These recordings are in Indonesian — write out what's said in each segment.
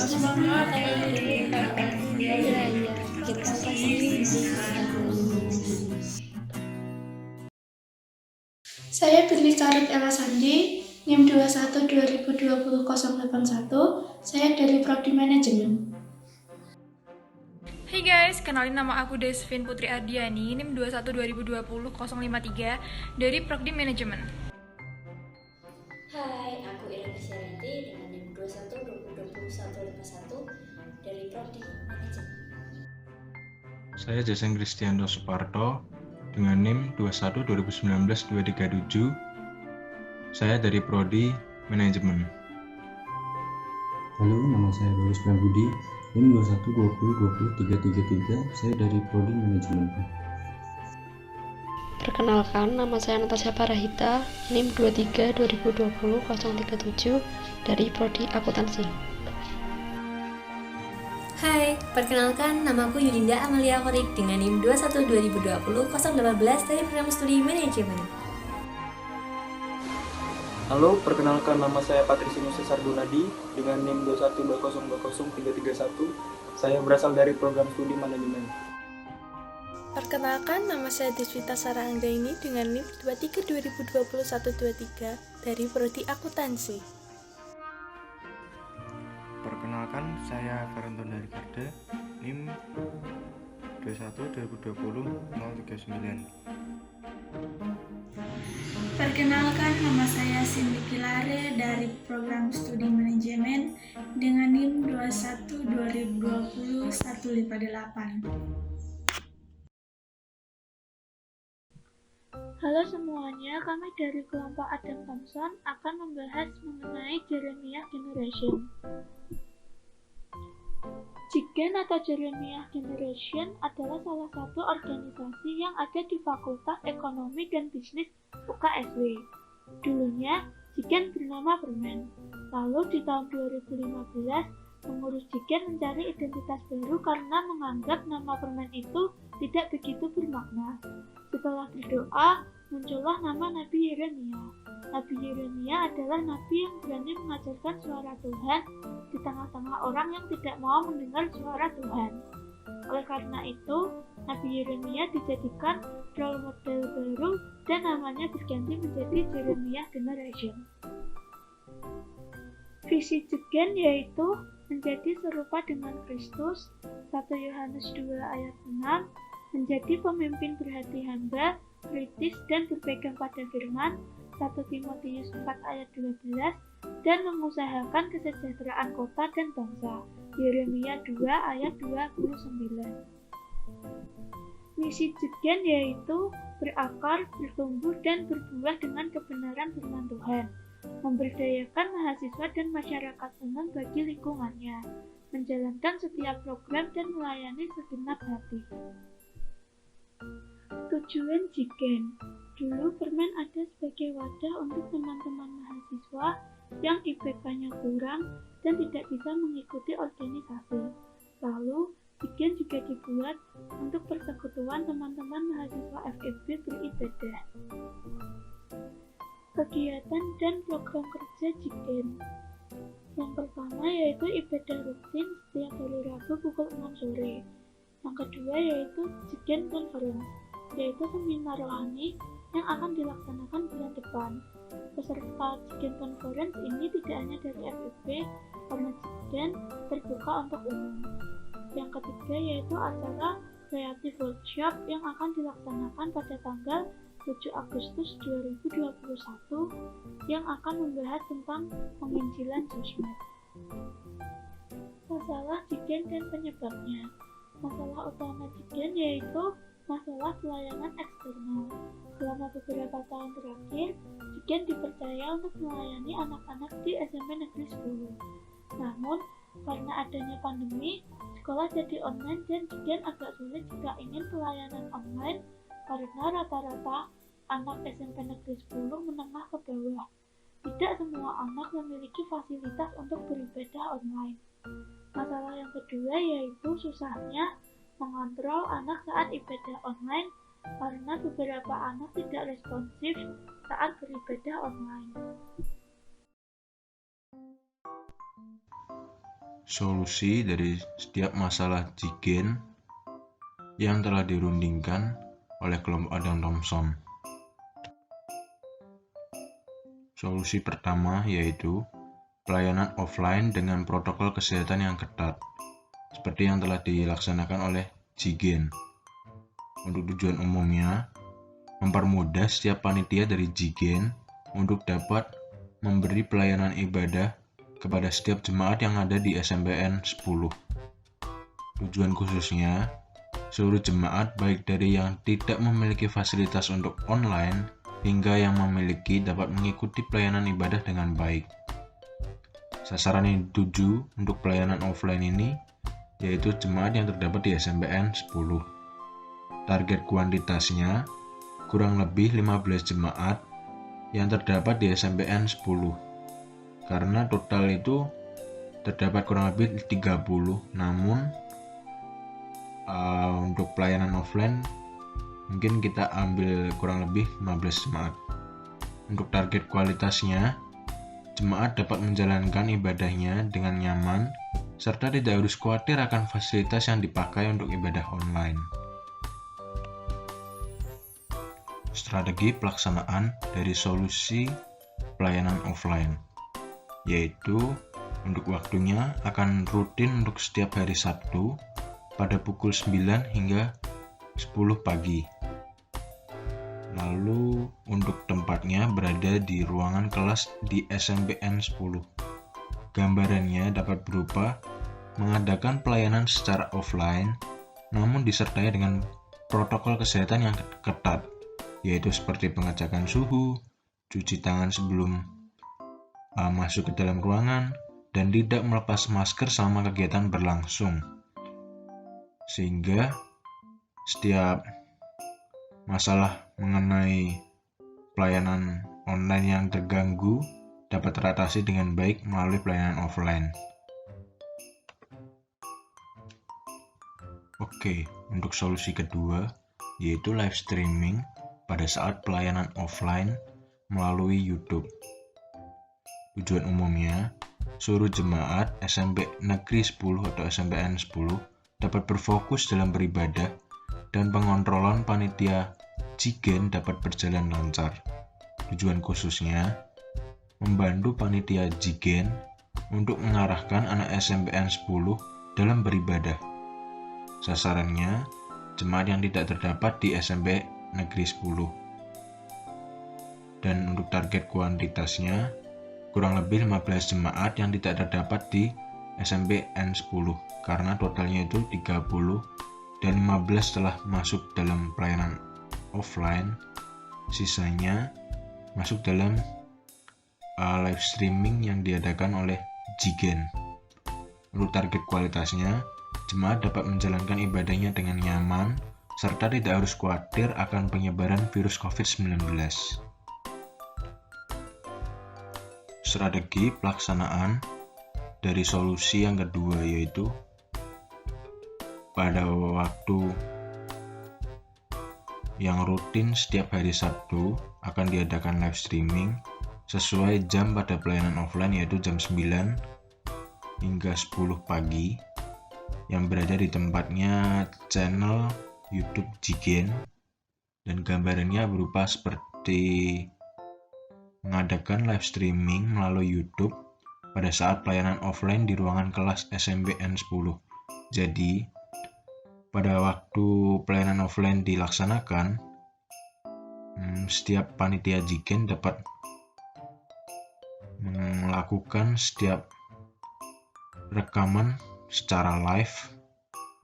Semangat ya, kita pasti bisa. Saya Birli Karut Ella Sandi, NIM 21 2020 081. Saya dari Prodi Manajemen. Hey guys, kenalin nama aku Desvin Putri Ardiani, NIM 21 2020 053 dari Prodi Manajemen. Hai, aku Irene Syarenti dengan NIM 21 2020 151 dari Prodi Manajemen. Saya Jason Kristianto Suparto dengan NIM 21 2019 237. Saya dari Prodi Manajemen. Halo, nama saya Bagus Prabudi, NIM 21 20 20 333. Saya dari Prodi Manajemen. Perkenalkan, nama saya Natasha Parahita, NIM 23 2020 037 dari Prodi Akuntansi. Hai, perkenalkan namaku Yulinda Amalia Korik dengan NIM 21 2020 018 dari Program Studi Manajemen. Halo, perkenalkan nama saya Patrisinus Sardunadi dengan NIM 21 2020 331. Saya berasal dari Program Studi Manajemen. Perkenalkan, nama saya Deswita Sarangdaini dengan NIM 23 2020 123 dari Prodi Akuntansi. Perkenalkan, saya Karanton dari Garda, NIM 21 2020 039. Perkenalkan, nama saya Cindy Kilare dari Program Studi Manajemen dengan NIM 21 2020 158. Halo semuanya, kami dari kelompok Adam Thompson akan membahas mengenai Jeremiah Generation. Jigen atau Jeremiah Generation adalah salah satu organisasi yang ada di Fakultas Ekonomi dan Bisnis UKSW. Dulunya, Jigen bernama Permen. Lalu di tahun 2015, pengurus Jigen mencari identitas baru karena menganggap nama Permen itu tidak begitu bermakna. Setelah berdoa, muncullah nama Nabi Yeremia. Nabi Yeremia adalah nabi yang berani mengajarkan suara Tuhan di tengah-tengah orang yang tidak mau mendengar suara Tuhan. Oleh karena itu, Nabi Yeremia dijadikan role model baru dan namanya berganti menjadi Jeremiah Generation. Visi Jigen yaitu menjadi serupa dengan Kristus, 1 Yohanes 2 ayat 6, menjadi pemimpin berhati hamba, kritis dan berpegang pada firman, 1 Timotius 4 ayat 12, dan mengusahakan kesejahteraan kota dan bangsa, Yeremia 2 ayat 29. Misi Jigen yaitu berakar, bertumbuh, dan berbuah dengan kebenaran firman Tuhan, memberdayakan mahasiswa dan masyarakat umum bagi lingkungannya, menjalankan setiap program dan melayani segenap hati. Tujuan Jigen. Dulu Permen ada sebagai wadah untuk teman-teman mahasiswa yang IPK-nya kurang dan tidak bisa mengikuti organisasi. Lalu, Jigen juga dibuat untuk persekutuan teman-teman mahasiswa FEB beribadah. Kegiatan dan program kerja Jigen. Yang pertama yaitu ibadah rutin setiap hari Rabu pukul 6 sore. Yang kedua yaitu Jigen Conference, yaitu seminar rohani yang akan dilaksanakan bulan depan. Peserta Jigen Conference ini tidak hanya dari FEB, karena Jigen terbuka untuk umum. Yang ketiga yaitu acara Creative Workshop yang akan dilaksanakan pada tanggal 7 Agustus 2021 yang akan membahas tentang penginjilan sosmed. Masalah Jigen dan penyebabnya. Masalah utama Jigen yaitu masalah pelayanan eksternal. Selama beberapa tahun terakhir, Jigen dipercaya untuk melayani anak-anak di SMP Negeri 10. Namun, karena adanya pandemi, sekolah jadi online dan Jigen agak sulit jika ingin pelayanan online karena rata-rata anak SMP Negeri 10 menengah ke bawah. Tidak semua anak memiliki fasilitas untuk beribadah online. Masalah yang kedua yaitu susahnya mengontrol anak saat ibadah online karena beberapa anak tidak responsif saat beribadah online. solusi dari setiap masalah Jigen yang telah dirundingkan oleh kelompok Adam Thompson. Solusi pertama yaitu pelayanan offline dengan protokol kesehatan yang ketat, seperti yang telah dilaksanakan oleh Jigen. Untuk tujuan umumnya, mempermudah setiap panitia dari Jigen untuk dapat memberi pelayanan ibadah kepada setiap jemaat yang ada di SMPN 10. Tujuan khususnya, seluruh jemaat baik dari yang tidak memiliki fasilitas untuk online hingga yang memiliki dapat mengikuti pelayanan ibadah dengan baik. Sasaran yang dituju untuk pelayanan offline ini yaitu jemaat yang terdapat di SMPN 10. Target kuantitasnya kurang lebih 15 jemaat yang terdapat di SMPN 10. Karena total itu terdapat kurang lebih 30, namun untuk pelayanan offline mungkin kita ambil kurang lebih 15 jemaat. Untuk target kualitasnya, jemaat dapat menjalankan ibadahnya dengan nyaman serta tidak harus khawatir akan fasilitas yang dipakai untuk ibadah online. Strategi pelaksanaan dari solusi pelayanan offline, yaitu untuk waktunya akan rutin untuk setiap hari Sabtu pada pukul 9 hingga 10 pagi. Lalu untuk tempatnya berada di ruangan kelas di SMPN 10. Gambarannya dapat berupa mengadakan pelayanan secara offline namun disertai dengan protokol kesehatan yang ketat, yaitu seperti pengecekan suhu, cuci tangan sebelum masuk ke dalam ruangan, dan tidak melepas masker selama kegiatan berlangsung. Sehingga setiap masalah mengenai pelayanan online yang terganggu dapat teratasi dengan baik melalui pelayanan offline. Oke, untuk solusi kedua yaitu live streaming pada saat pelayanan offline melalui YouTube. Tujuan umumnya, seluruh jemaat SMP Negeri 10 atau SMPN 10 dapat berfokus dalam beribadah dan pengontrolan panitia Jigen dapat berjalan lancar. Tujuan khususnya, membantu panitia Jigen untuk mengarahkan anak SMPN 10 dalam beribadah. Sasarannya, jemaat yang tidak terdapat di SMP Negeri 10. Dan untuk target kuantitasnya, kurang lebih 15 jemaat yang tidak terdapat di SMPN 10, karena totalnya itu 30 dan 15 telah masuk dalam pelayanan offline, sisanya masuk dalam live streaming yang diadakan oleh Jigen. Untuk target kualitasnya, jemaat dapat menjalankan ibadahnya dengan nyaman serta tidak harus khawatir akan penyebaran virus COVID-19. Strategi pelaksanaan dari solusi yang kedua yaitu pada waktu yang rutin setiap hari Sabtu akan diadakan live streaming sesuai jam pada pelayanan offline yaitu jam 9 hingga 10 pagi yang berada di tempatnya channel YouTube Jigen, dan gambarannya berupa seperti mengadakan live streaming melalui YouTube pada saat pelayanan offline di ruangan kelas SMPN 10. Jadi, pada waktu pelayanan offline dilaksanakan, setiap panitia Jigen dapat melakukan setiap rekaman secara live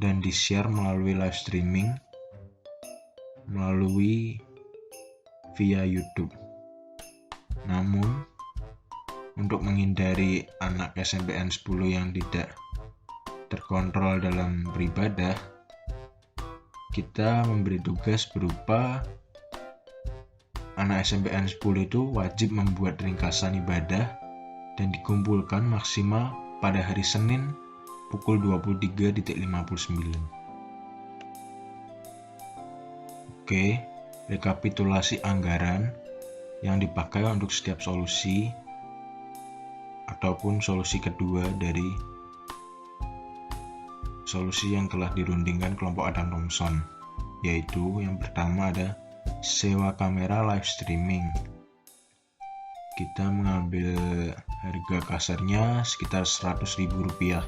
dan di-share melalui live streaming melalui via YouTube. Namun, untuk menghindari anak SMPN 10 yang tidak terkontrol dalam beribadah, kita memberi tugas berupa anak SMPN 10 itu wajib membuat ringkasan ibadah dan dikumpulkan maksimal pada hari Senin pukul 23.59. Oke, rekapitulasi anggaran yang dipakai untuk setiap solusi ataupun solusi kedua dari solusi yang telah dirundingkan kelompok Adam Thompson, yaitu yang pertama ada sewa kamera live streaming. Kita mengambil harga kasarnya sekitar Rp100.000.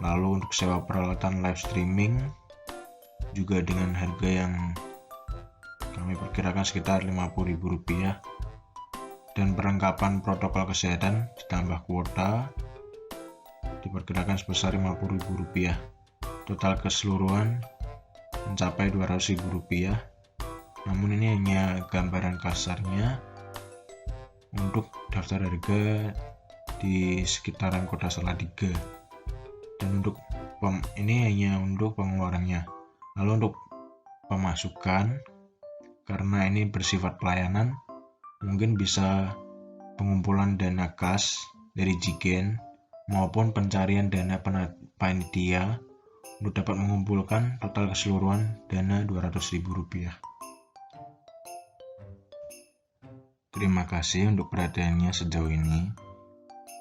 Lalu untuk sewa peralatan live streaming juga dengan harga yang kami perkirakan sekitar Rp50.000, dan perlengkapan protokol kesehatan ditambah kuota diperkirakan sebesar Rp50.000. Total keseluruhan mencapai Rp200.000. Namun ini hanya gambaran kasarnya untuk daftar harga di sekitaran kota Salatiga, dan untuk ini hanya untuk pengeluarannya. Lalu untuk pemasukan, karena ini bersifat pelayanan, mungkin bisa pengumpulan dana kas dari Jigen maupun pencarian dana panitia untuk dapat mengumpulkan total keseluruhan dana Rp200.000. Terima kasih untuk perhatiannya sejauh ini.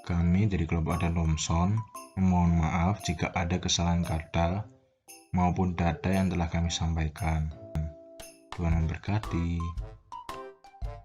Kami dari kelompok Adam Thompson memohon maaf jika ada kesalahan kata maupun data yang telah kami sampaikan. Tuhan memberkati.